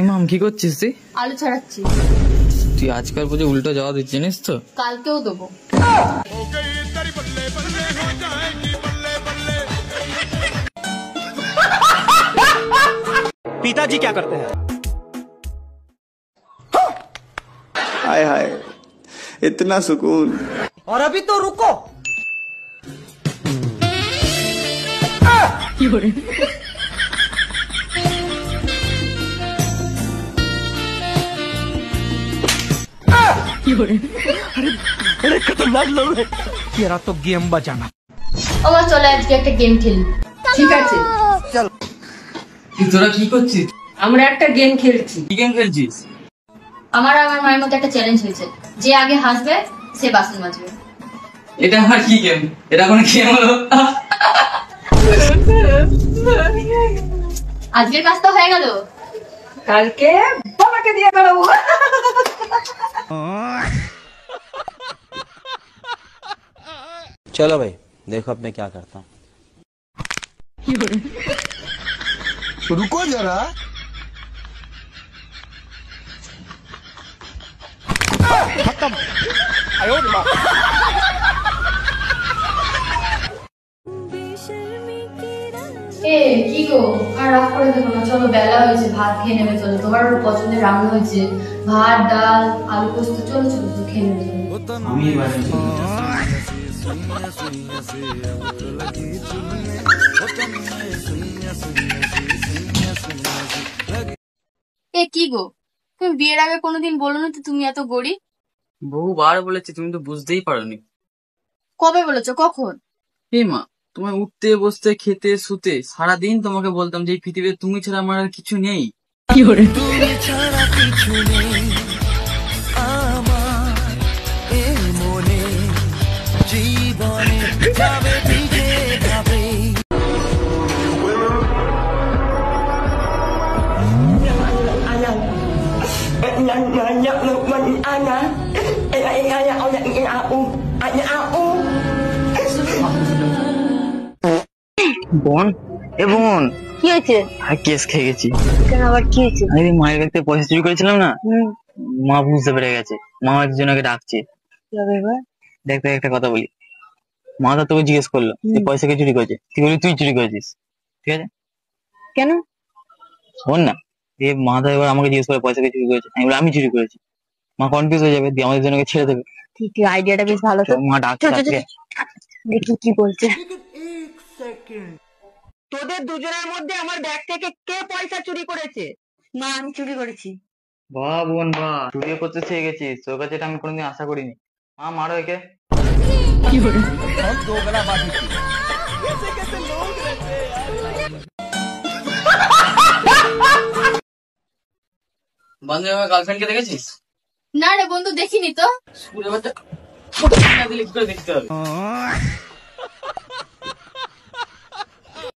মাম কি করছিস তুই? আলু ছাড়াচ্ছি। তুই আজকাল বুঝে উল্টো জবাব দিচ্ছিস, জানিস তো? কালকেও দেবো। पिताजी क्या करते हैं? हाय हाय इतना सुकून। और अभी तो रुको। अरे खतरनाक लोग हैं। तेरा तो गेम बजाना। আমার চলে আজকে একটা গেম খেলি। ঠিক আছে चल। তোরা কি করছিস? আমরা একটা গেম খেলছি। কি গেম খেলছিস? আমার মায়ের মধ্যে একটা চ্যালেঞ্জ হয়েছে, যে আগে হাসবে সে বাসন মাজবে। এটা আমার কি গেম? এটা কোনো গেম হলো? আজকের কাজ তো হয়ে গেল, কালকে বাবাকে দিয়ে বেড়াবো। चलो भाई देखो अब मैं क्या करता हूँ। रुको जरा। खत्म। आयो माँ। এ কি গো, আর রাগ করে দেখো না, চলো বেলা হয়েছে, ভাত খেয়ে নেবে। চলো, তোমার পছন্দের রান্না হয়েছে, ভাত ডাল আলু পোস্ত। চলো চলো তো খেয়ে নেবে। চলো আমি এ কি গো, তুমি বিয়ের আগে কোনোদিন বলো না তো তুমি এত গরিব? বহুবার বলেছি, তুমি তো বুঝতেই পারোনি। কবে বলেছো, কখন? এই মা, তোমার উঠতে বসতে খেতে শুতে সারাদিন তোমাকে বলতাম যে এই পৃথিবীতে তুমি ছাড়া আমার আর কিছু নেই। বোন, এ বোন, কি হয়েছে? কেস খেয়ে গেছি। কেন, আবার কি হয়েছে? আমি মায়ের কাছ থেকে পয়সা চুরি করেছিলাম না, মা বুঝতে পেরে গেছে। মা একজনকে ডাকছে। দেখ দেখ, একটা কথা বলি। মা তো তোকে জিজ্ঞেস করলো যে পয়সা কে চুরি করেছে, তুই বলি তুই চুরি করেছিস। ঠিক আছে? কেন? শোন না, মা তো এবার আমাকে জিজ্ঞেস করে পয়সা কে চুরি করেছে, আমি বলি আমি চুরি করেছি। মা কনফিউজ হয়ে যাবে, দিয়ে আমাদের জনকে ছেড়ে দেবে। ঠিক, আইডিয়াটা বেশ ভালো তো। মা ডাকছে। দেখি কি বলছে। তোদের দুজনের মধ্যে আমার ব্যাগ থেকে কে পয়সা চুরি করেছে? মা, আমি চুরি করেছি। বাহ বোন বাহ, চুরিও করতে শিখে গেছিস, তোর কাছে এটা আমি কোনোদিন আশা করিনি। মা মারো একে। दो गला बाटी थी। বন্ধু, আমার গার্লফ্রেন্ডকে দেখেছিস? না রে বন্ধু, দেখিনি তো। স্কুলে বাচ্চা ফটো না দিলে কি করে দেখতে হবে?